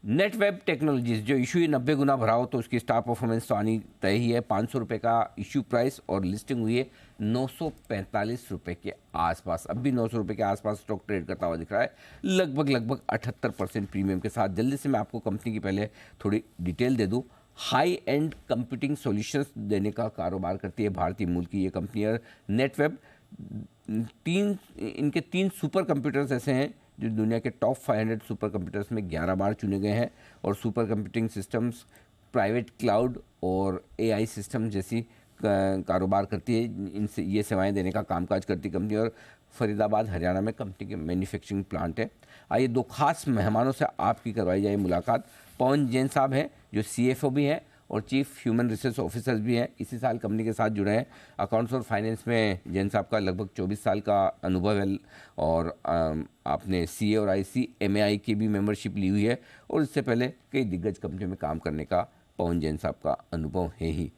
Netweb technologies जो issue ही 90 गुना भरा हो तो उसकी स्टार परफॉर्मेंस तो आनी तय ही है। 500 रुपये का इशू प्राइस और लिस्टिंग हुई है 945 रुपये के आसपास। अब भी 900 रुपये के आसपास स्टॉक ट्रेड करता हुआ दिख रहा है, लगभग 78% प्रीमियम के साथ। जल्दी से मैं आपको कंपनी की पहले थोड़ी डिटेल दे दूँ। हाई एंड कंप्यूटिंग सॉल्यूशंस देने का कारोबार करती है, भारतीय मूल की ये कंपनी है। नेटवेब इनके 3 सुपर कंप्यूटर्स ऐसे हैं जो दुनिया के टॉप 500 सुपर कंप्यूटर्स में 11 बार चुने गए हैं, और super computing systems, private cloud और एआई सिस्टम जैसी कारोबार करती है। इनसे ये सेवाएं देने का कामकाज करती कंपनी, और फरीदाबाद हरियाणा में कंपनी के मैन्युफैक्चरिंग प्लांट है। आइए 2 खास मेहमानों से आपकी करवाई जाए मुलाकात। पवन जैन साहब हैं जो CFO भी हैं और चीफ ह्यूमन रिसोर्स ऑफिसर भी हैं, इसी साल कंपनी के साथ जुड़े हैं। अकाउंट्स और फाइनेंस में जैन साहब का लगभग 24 साल का अनुभव है, और आपने CA और ICMAI की भी मेंबरशिप ली हुई है, और इससे पहले कई दिग्गज कंपनियों में काम करने का पवन जैन साहब का अनुभव है ही।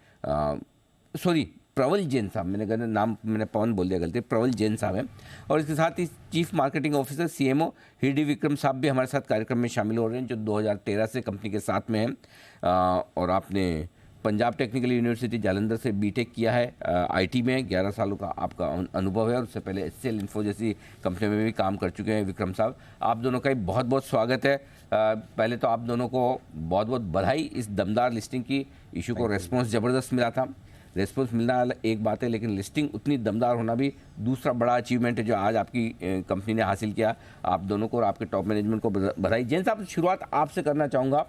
प्रवल जैन साहब, मैंने पवन बोल दिया गलती, प्रवल जैन साहब हैं। और इसके साथ ही चीफ मार्केटिंग ऑफिसर CMO हिडी विक्रम साहब भी हमारे साथ कार्यक्रम में शामिल हो रहे हैं, जो 2013 से कंपनी के साथ में हैं। और आपने पंजाब टेक्निकल यूनिवर्सिटी जालंधर से BTech किया है, IT में 11 सालों का आपका अनुभव है, और उससे पहले HCL इन्फो जैसी कंपनी में भी काम कर चुके हैं। विक्रम साहब, आप दोनों का बहुत बहुत स्वागत है। पहले तो आप दोनों को बहुत बहुत बधाई इस दमदार लिस्टिंग की। इशू को रेस्पॉन्स ज़बरदस्त मिला था। रेस्पॉन्स मिलना एक बात है, लेकिन लिस्टिंग उतनी दमदार होना भी दूसरा बड़ा अचीवमेंट है जो आज आपकी कंपनी ने हासिल किया। आप दोनों को और आपके टॉप मैनेजमेंट को बधाई। जैन साहब, शुरुआत आपसे करना चाहूँगा।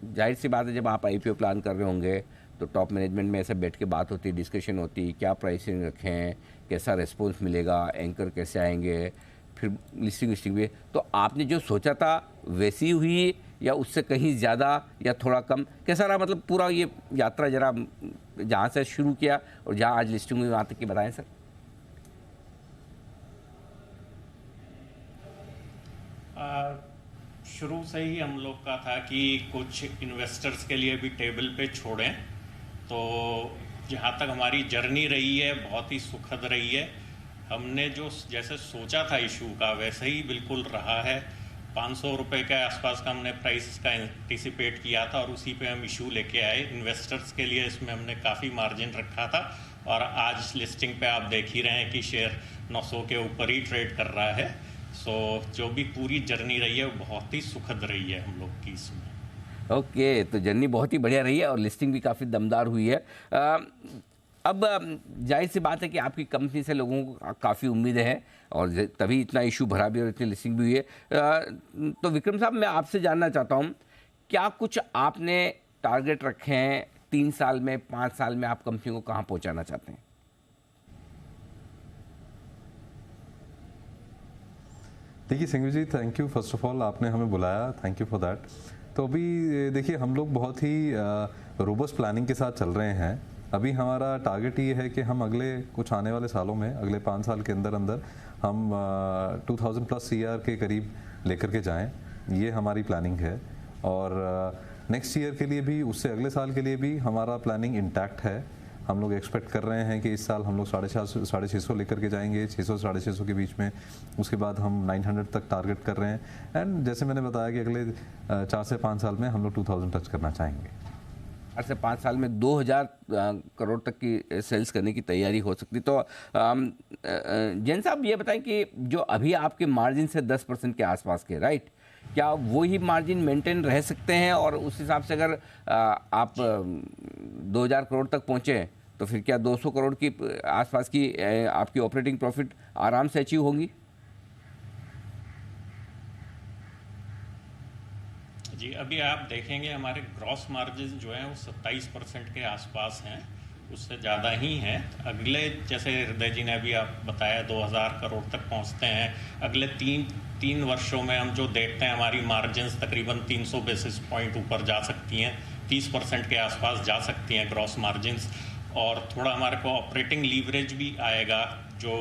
जाहिर सी बात है, जब आप IPO प्लान कर रहे होंगे तो टॉप मैनेजमेंट में ऐसे बैठ के बात होती है, डिस्कशन होती है, क्या प्राइसिंग रखें, कैसा रेस्पॉन्स मिलेगा, एंकर कैसे आएंगे, फिर लिस्टिंग भी। तो आपने जो सोचा था वैसी हुई या उससे कहीं ज़्यादा या थोड़ा कम, कैसा रहा? मतलब पूरा ये यात्रा जरा जहाँ से शुरू किया और जहाँ आज लिस्टिंग हुई वहाँ तक की बताएं सर। शुरू से ही हम लोग का था कि कुछ इन्वेस्टर्स के लिए भी टेबल पे छोड़ें। तो जहाँ तक हमारी जर्नी रही है बहुत ही सुखद रही है। हमने जो जैसे सोचा था इशू का वैसे ही बिल्कुल रहा है। 500 रुपये के आसपास का हमने प्राइस का एंटिसिपेट किया था और उसी पे हम इशू लेके आए। इन्वेस्टर्स के लिए इसमें हमने काफ़ी मार्जिन रखा था, और आज लिस्टिंग पे आप देख ही रहे हैं कि शेयर 900 के ऊपर ही ट्रेड कर रहा है। सो जो भी पूरी जर्नी रही है वो बहुत ही सुखद रही है हम लोग की इसमें। ओके, तो जर्नी बहुत ही बढ़िया रही है और लिस्टिंग भी काफ़ी दमदार हुई है। अब जाहिर सी बात है कि आपकी कंपनी से लोगों को काफ़ी उम्मीदें हैं, और तभी इतना इशू भरा भी और इतनी लिस्टिंग भी हुई है। तो विक्रम साहब, मैं आपसे जानना चाहता हूँ, क्या कुछ आपने टारगेट रखे हैं 3 साल में, 5 साल में आप कंपनी को कहाँ पहुँचाना चाहते हैं? देखिए Singhvi ji, thank you first of all, आपने हमें बुलाया, थैंक यू फॉर दैट। तो अभी देखिए हम लोग बहुत ही रोबस्ट प्लानिंग के साथ चल रहे हैं। अभी हमारा टारगेट ये है कि हम अगले कुछ आने वाले सालों में, अगले 5 साल के अंदर अंदर हम 2000+ CR के करीब लेकर के जाएं, ये हमारी प्लानिंग है। और नेक्स्ट ईयर के लिए भी, उससे अगले साल के लिए भी हमारा प्लानिंग इंटैक्ट है। हम लोग एक्सपेक्ट कर रहे हैं कि इस साल हम लोग 650 लेकर के जाएंगे, 600 650 के बीच में। उसके बाद हम 900 तक टारगेट कर रहे हैं। एंड जैसे मैंने बताया कि अगले 4 से 5 साल में हम लोग 2000 टच करना चाहेंगे। 4 से 5 साल में 2000 करोड़ तक की सेल्स करने की तैयारी हो सकती। तो जैन साहब, ये बताएं कि जो अभी आपके मार्जिन से 10% के आसपास के, राइट, क्या वो ही मार्जिन मेंटेन रह सकते हैं? और उस हिसाब से अगर आप 2000 करोड़ तक पहुँचे तो फिर क्या 200 करोड़ की आसपास की आपकी ऑपरेटिंग प्रॉफिट आराम से अचीव होंगी? जी, अभी आप देखेंगे हमारे ग्रॉस मार्जिन जो हैं वो 27% के आसपास हैं, उससे ज़्यादा ही हैं। अगले, जैसे हृदय जी ने अभी आप बताया, 2000 करोड़ तक पहुंचते हैं। अगले तीन वर्षों में हम जो देखते हैं हमारी मार्जिन्स तकरीबन 300 बेसिस पॉइंट ऊपर जा सकती हैं, 30% के आसपास जा सकती हैं ग्रॉस मार्जिन्स। और थोड़ा हमारे को ऑपरेटिंग लीवरेज भी आएगा, जो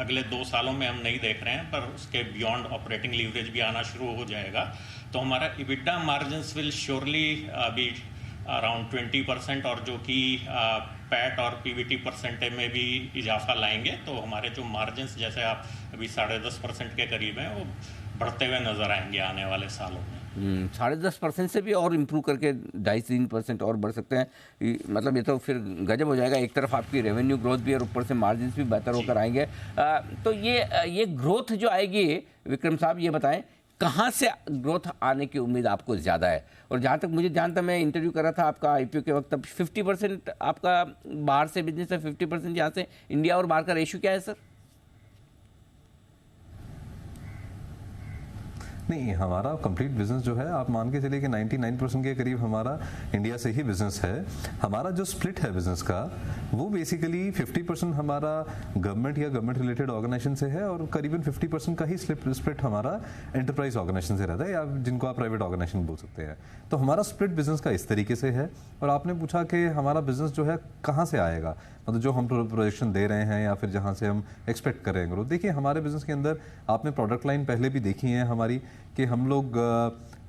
अगले 2 सालों में हम नहीं देख रहे हैं, पर उसके बियॉन्ड ऑपरेटिंग लीवरेज भी आना शुरू हो जाएगा। तो हमारा EBITDA margins will surely be around 20%, और जो कि पैट और PBT परसेंटेज में भी इजाफा लाएंगे। तो हमारे जो मार्जिन्स, जैसे आप अभी 10.5% के करीब हैं, वो बढ़ते हुए नजर आएंगे आने वाले सालों में। 10.5% से भी और इम्प्रूव करके 2.5-3% और बढ़ सकते हैं। मतलब ये तो फिर गजब हो जाएगा। एक तरफ आपकी रेवेन्यू ग्रोथ भी और ऊपर से मार्जिन्स भी बेहतर होकर आएंगे। तो ये ग्रोथ जो आएगी विक्रम साहब, ये बताएं कहाँ से ग्रोथ आने की उम्मीद आपको ज़्यादा है? और जहाँ तक मुझे जानता, मैं इंटरव्यू कर रहा था आपका आईपीओ के वक्त, तब 50% आपका बाहर से बिजनेस है, 50% यहाँ से इंडिया, और बाहर का रेशियो क्या है सर? नहीं, हमारा कंप्लीट बिजनेस जो है आप मान के चलिए कि 99% के करीब हमारा इंडिया से ही बिजनेस है। हमारा जो स्प्लिट है बिजनेस का वो बेसिकली 50% हमारा गवर्नमेंट या गवर्नमेंट रिलेटेड ऑर्गेनाइजेशन से है और करीबन 50% का ही स्प्लिट हमारा एंटरप्राइज ऑर्गेनाइजेशन से रहता है, या जिनको आप प्राइवेट ऑर्गेनाइजेशन बोल सकते हैं। तो हमारा स्प्लिट बिजनेस का इस तरीके से है। और आपने पूछा कि हमारा बिजनेस जो है कहाँ से आएगा, मतलब जो हम प्रोजेक्शन दे रहे हैं या फिर जहाँ से हम एक्सपेक्ट कर रहे हैं ग्रोथ। देखिए, हमारे बिजनेस के अंदर आपने प्रोडक्ट लाइन पहले भी देखी है हमारी, कि हम लोग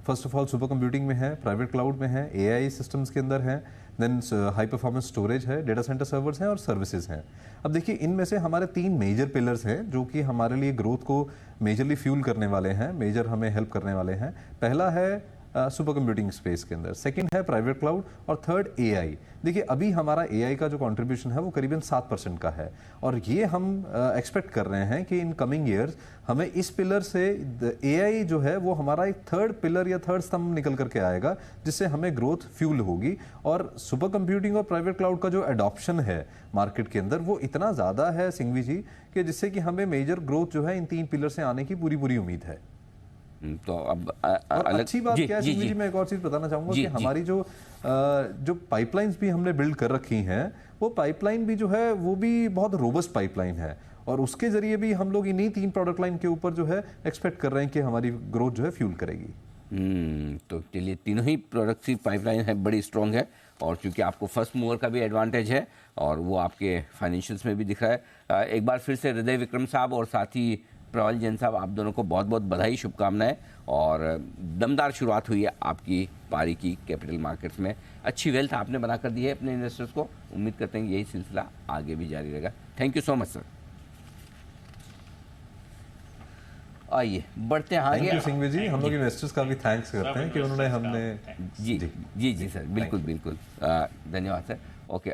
first of all super computing में है, प्राइवेट क्लाउड में है, एआई सिस्टम्स के अंदर है, देन हाई परफॉर्मेंस स्टोरेज है, डेटा सेंटर सर्वर्स हैं और सर्विसेज हैं। अब देखिए, इनमें से हमारे 3 मेजर पिलर्स हैं जो कि हमारे लिए ग्रोथ को मेजरली फ्यूल करने वाले हैं, मेजर हमें हेल्प करने वाले हैं। पहला है सुपर कंप्यूटिंग स्पेस के अंदर, सेकंड है प्राइवेट क्लाउड और थर्ड एआई। देखिए, अभी हमारा एआई का जो कंट्रीब्यूशन है वो करीबन 7% का है, और ये हम एक्सपेक्ट कर रहे हैं कि इन कमिंग ईयर्स हमें इस पिलर से एआई जो है वो हमारा एक थर्ड पिलर या थर्ड स्तंभ निकल करके आएगा, जिससे हमें ग्रोथ फ्यूल होगी। और सुपर कंप्यूटिंग और प्राइवेट क्लाउड का जो एडॉप्शन है मार्केट के अंदर वो इतना ज़्यादा है सिंघवी जी, कि जिससे कि हमें मेजर ग्रोथ जो है इन 3 पिलर से आने की पूरी उम्मीद है। तो अब और अच्छी बात क्या है सिंघवी जी, मैं एक और चीज बताना चाहूंगा कि हमारी जो पाइपलाइंस भी हमने बिल्ड कर रखी हैं, वो पाइपलाइन भी जो है वो भी बहुत रोबस्ट पाइपलाइन है, और उसके जरिए भी हम लोग इन्हीं 3 प्रोडक्ट लाइन के ऊपर जो है एक्सपेक्ट कर रहे हैं कि हमारी ग्रोथ जो है फ्यूल करेगी। तो चलिए, तीनों ही प्रोडक्ट्स की पाइपलाइन है, बड़ी स्ट्रॉन्ग है, और चूंकि आपको फर्स्ट मूवर का भी एडवांटेज है और वो आपके फाइनेंशियल्स में भी दिख रहा है। एक बार फिर से हृदय विक्रम साहब और साथ ही प्रवल जैन साहब, आप दोनों को बहुत बहुत बधाई, शुभकामनाएं, और दमदार शुरुआत हुई है आपकी पारी की कैपिटल मार्केट्स में। अच्छी वेल्थ आपने बना कर दी है अपने इन्वेस्टर्स को। उम्मीद करते हैं यही सिलसिला आगे भी जारी रहेगा। Thank you so much sir. आइए बढ़ते हैं आगे। सिंघवी जी, हम लोग इन्वेस्टर्स का भी थैंक्स करते हैं कि उन्होंने हमने जी सर, बिल्कुल धन्यवाद सर। ओके।